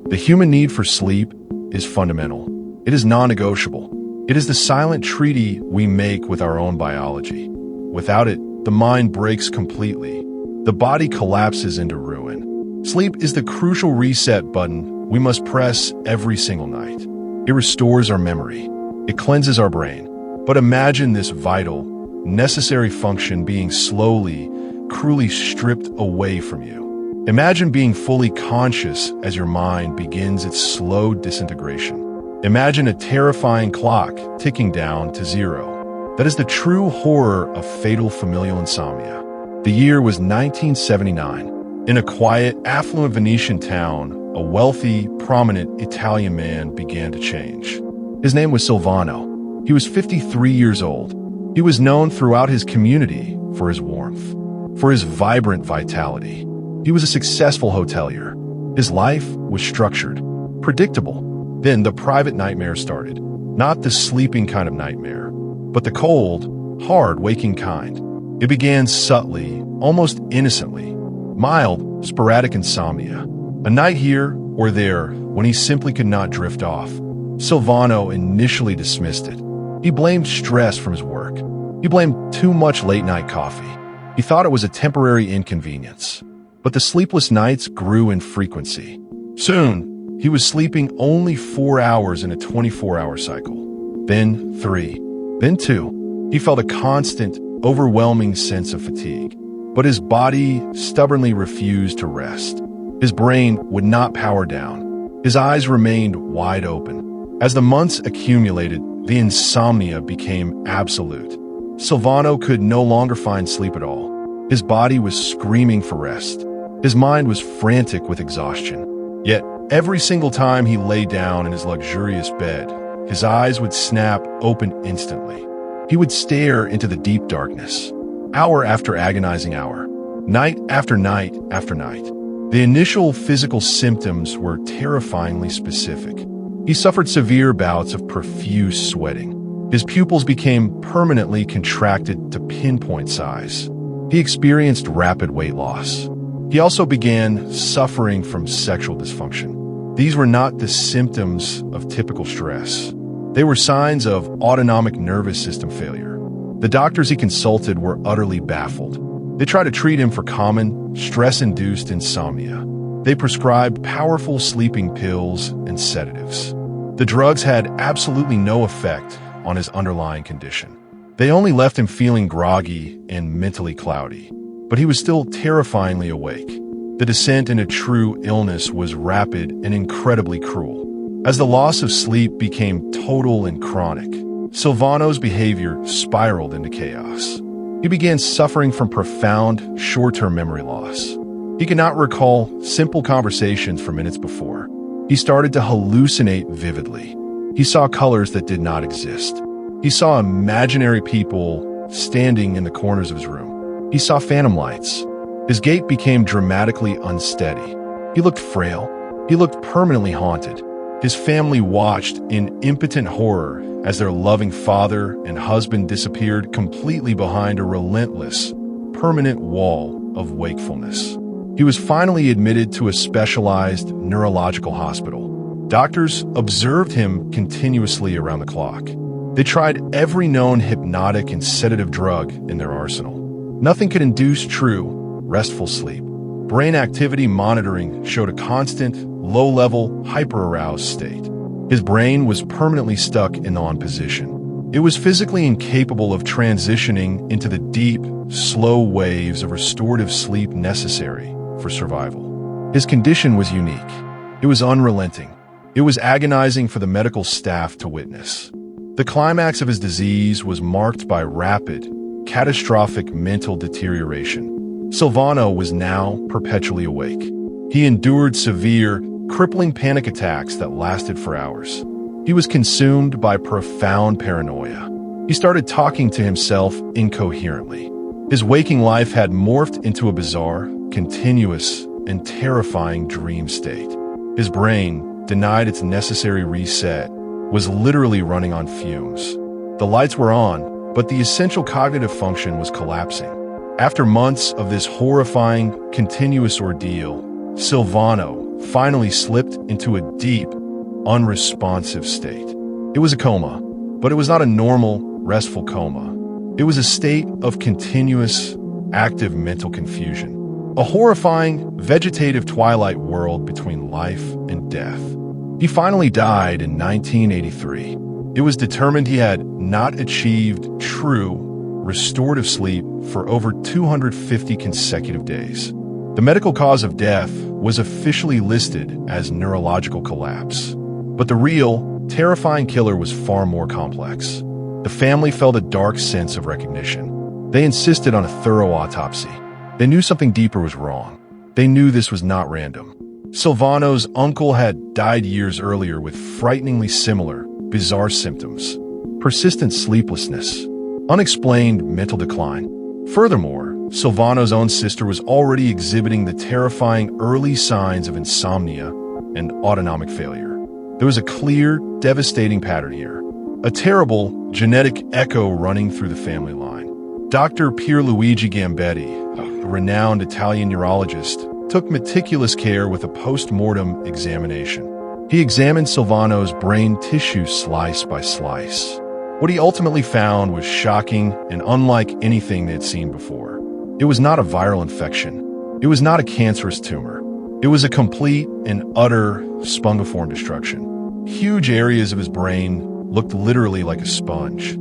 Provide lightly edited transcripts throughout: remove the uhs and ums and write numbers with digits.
The human need for sleep is fundamental. It is non-negotiable. It is the silent treaty we make with our own biology. Without it, the mind breaks completely. The body collapses into ruin. Sleep is the crucial reset button we must press every single night. It restores our memory. It cleanses our brain. But imagine this vital, necessary function being slowly, cruelly stripped away from you. Imagine being fully conscious as your mind begins its slow disintegration. Imagine a terrifying clock ticking down to zero. That is the true horror of fatal familial insomnia. The year was 1979. In a quiet, affluent Venetian town, a wealthy, prominent Italian man began to change. His name was Silvano. He was 53 years old. He was known throughout his community for his warmth, for his vibrant vitality. He was a successful hotelier. His life was structured, predictable. Then the private nightmare started. Not the sleeping kind of nightmare, but the cold, hard waking kind. It began subtly, almost innocently. Mild, sporadic insomnia. A night here or there when he simply could not drift off. Silvano initially dismissed it. He blamed stress from his work. He blamed too much late-night coffee. He thought it was a temporary inconvenience. But the sleepless nights grew in frequency. Soon, he was sleeping only 4 hours in a 24-hour cycle. Then 3. Then 2. He felt a constant, overwhelming sense of fatigue. But his body stubbornly refused to rest. His brain would not power down. His eyes remained wide open. As the months accumulated, the insomnia became absolute. Silvano could no longer find sleep at all. His body was screaming for rest. His mind was frantic with exhaustion. Yet, every single time he lay down in his luxurious bed, his eyes would snap open instantly. He would stare into the deep darkness, hour after agonizing hour, night after night after night. The initial physical symptoms were terrifyingly specific. He suffered severe bouts of profuse sweating. His pupils became permanently contracted to pinpoint size. He experienced rapid weight loss. He also began suffering from sexual dysfunction. These were not the symptoms of typical stress. They were signs of autonomic nervous system failure. The doctors he consulted were utterly baffled. They tried to treat him for common, stress-induced insomnia. They prescribed powerful sleeping pills and sedatives. The drugs had absolutely no effect on his underlying condition. They only left him feeling groggy and mentally cloudy. But he was still terrifyingly awake. The descent into true illness was rapid and incredibly cruel. As the loss of sleep became total and chronic, Silvano's behavior spiraled into chaos. He began suffering from profound, short-term memory loss. He could not recall simple conversations from minutes before. He started to hallucinate vividly. He saw colors that did not exist. He saw imaginary people standing in the corners of his room. He saw phantom lights. His gait became dramatically unsteady. He looked frail. He looked permanently haunted. His family watched in impotent horror as their loving father and husband disappeared completely behind a relentless, permanent wall of wakefulness. He was finally admitted to a specialized neurological hospital. Doctors observed him continuously around the clock. They tried every known hypnotic and sedative drug in their arsenal. Nothing could induce true, restful sleep. Brain activity monitoring showed a constant, low-level, hyper-aroused state. His brain was permanently stuck in on position. It was physically incapable of transitioning into the deep, slow waves of restorative sleep necessary for survival. His condition was unique. It was unrelenting. It was agonizing for the medical staff to witness. The climax of his disease was marked by rapid, catastrophic mental deterioration. Silvano was now perpetually awake. He endured severe, crippling panic attacks that lasted for hours. He was consumed by profound paranoia. He started talking to himself incoherently. His waking life had morphed into a bizarre, continuous, and terrifying dream state. His brain, denied its necessary reset, was literally running on fumes. The lights were on, but the essential cognitive function was collapsing. After months of this horrifying, continuous ordeal, Silvano finally slipped into a deep, unresponsive state. It was a coma, but it was not a normal, restful coma. It was a state of continuous, active mental confusion. A horrifying, vegetative twilight world between life and death. He finally died in 1983. It was determined he had not achieved true, restorative sleep for over 250 consecutive days. The medical cause of death was officially listed as neurological collapse. But the real, terrifying killer was far more complex. The family felt a dark sense of recognition. They insisted on a thorough autopsy. They knew something deeper was wrong. They knew this was not random. Silvano's uncle had died years earlier with frighteningly similar, bizarre symptoms. Persistent sleeplessness, unexplained mental decline. Furthermore, Silvano's own sister was already exhibiting the terrifying early signs of insomnia and autonomic failure. There was a clear, devastating pattern here. A terrible genetic echo running through the family line. Dr. Pierluigi Gambetti, a renowned Italian neurologist, took meticulous care with a post-mortem examination. He examined Silvano's brain tissue slice by slice. What he ultimately found was shocking and unlike anything they had seen before. It was not a viral infection. It was not a cancerous tumor. It was a complete and utter spongiform destruction. Huge areas of his brain looked literally like a sponge,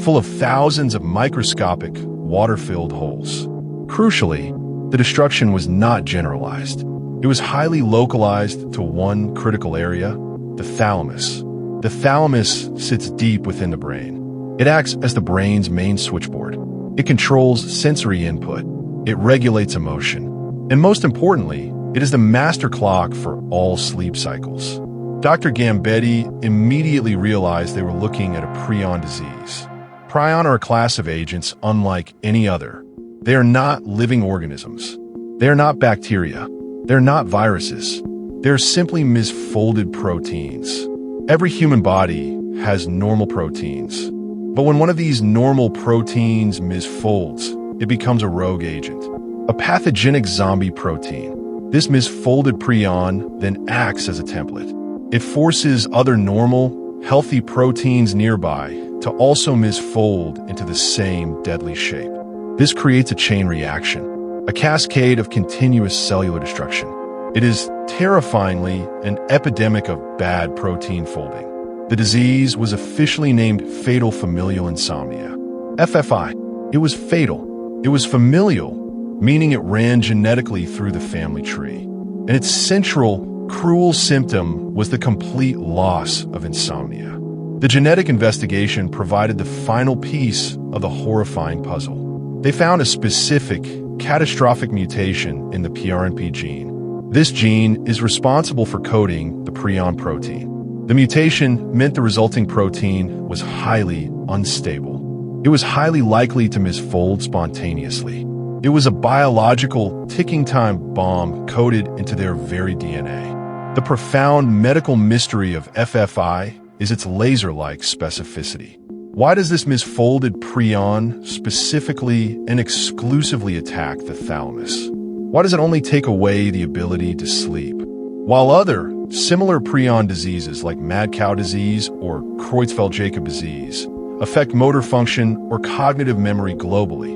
full of thousands of microscopic, water-filled holes. Crucially, the destruction was not generalized. It was highly localized to one critical area, the thalamus. The thalamus sits deep within the brain. It acts as the brain's main switchboard. It controls sensory input. It regulates emotion. And most importantly, it is the master clock for all sleep cycles. Dr. Gambetti immediately realized they were looking at a prion disease. Prion are a class of agents unlike any other. They are not living organisms. They are not bacteria. They're not viruses. They're simply misfolded proteins. Every human body has normal proteins. But when one of these normal proteins misfolds, it becomes a rogue agent, a pathogenic zombie protein. This misfolded prion then acts as a template. It forces other normal, healthy proteins nearby to also misfold into the same deadly shape. This creates a chain reaction, a cascade of continuous cellular destruction. It is terrifyingly an epidemic of bad protein folding. The disease was officially named Fatal Familial Insomnia, FFI. It was fatal. It was familial, meaning it ran genetically through the family tree. And its central, cruel symptom was the complete loss of insomnia. The genetic investigation provided the final piece of the horrifying puzzle. They found a specific, catastrophic mutation in the PRNP gene. This gene is responsible for coding the prion protein. The mutation meant the resulting protein was highly unstable. It was highly likely to misfold spontaneously. It was a biological ticking time bomb coded into their very DNA. The profound medical mystery of FFI is its laser-like specificity. Why does this misfolded prion specifically and exclusively attack the thalamus? Why does it only take away the ability to sleep? While other, similar prion diseases like mad cow disease or Creutzfeldt-Jakob disease affect motor function or cognitive memory globally,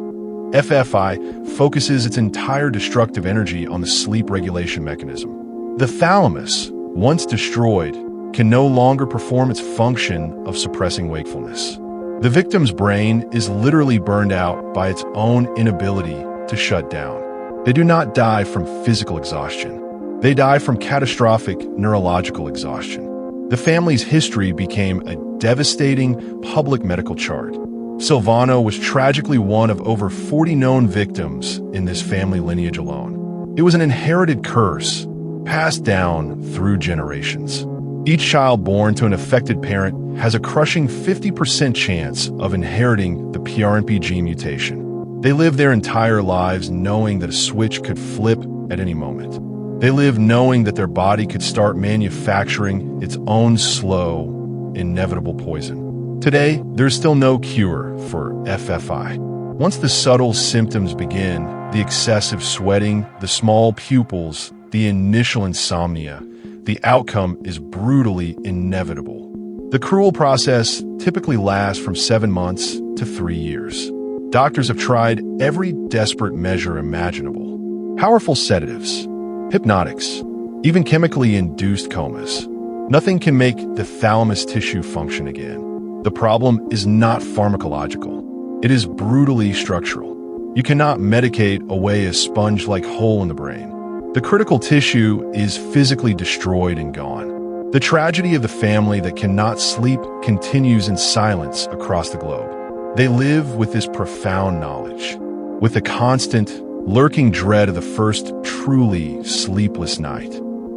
FFI focuses its entire destructive energy on the sleep regulation mechanism. The thalamus, once destroyed, can no longer perform its function of suppressing wakefulness. The victim's brain is literally burned out by its own inability to shut down. They do not die from physical exhaustion. They die from catastrophic neurological exhaustion. The family's history became a devastating public medical chart. Silvano was tragically one of over 40 known victims in this family lineage alone. It was an inherited curse, passed down through generations. Each child born to an affected parent has a crushing 50% chance of inheriting the PRNP gene mutation. They live their entire lives knowing that a switch could flip at any moment. They live knowing that their body could start manufacturing its own slow, inevitable poison. Today, there's still no cure for FFI. Once the subtle symptoms begin, the excessive sweating, the small pupils, the initial insomnia, the outcome is brutally inevitable. The cruel process typically lasts from 7 months to 3 years. Doctors have tried every desperate measure imaginable. Powerful sedatives, hypnotics, even chemically induced comas. Nothing can make the thalamus tissue function again. The problem is not pharmacological. It is brutally structural. You cannot medicate away a sponge-like hole in the brain. The critical tissue is physically destroyed and gone. The tragedy of the family that cannot sleep continues in silence across the globe. They live with this profound knowledge, with the constant, lurking dread of the first truly sleepless night.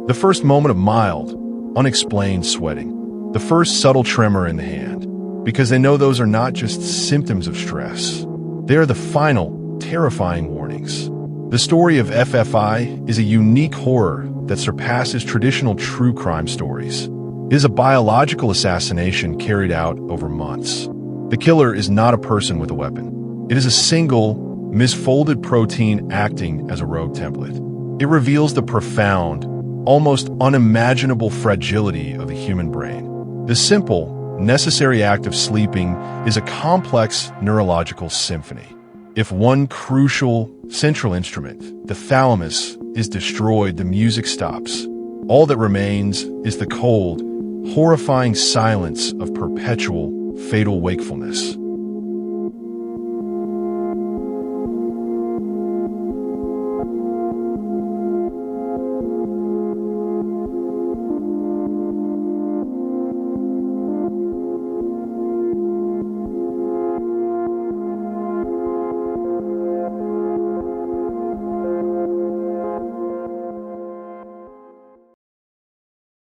The first moment of mild, unexplained sweating. The first subtle tremor in the hand. Because they know those are not just symptoms of stress. They are the final, terrifying warnings. The story of FFI is a unique horror that surpasses traditional true crime stories. It is a biological assassination carried out over months. The killer is not a person with a weapon. It is a single, misfolded protein acting as a rogue template. It reveals the profound, almost unimaginable fragility of the human brain. The simple, necessary act of sleeping is a complex neurological symphony. If one crucial, central instrument, the thalamus, is destroyed, the music stops. All that remains is the cold, horrifying silence of perpetual, fatal wakefulness.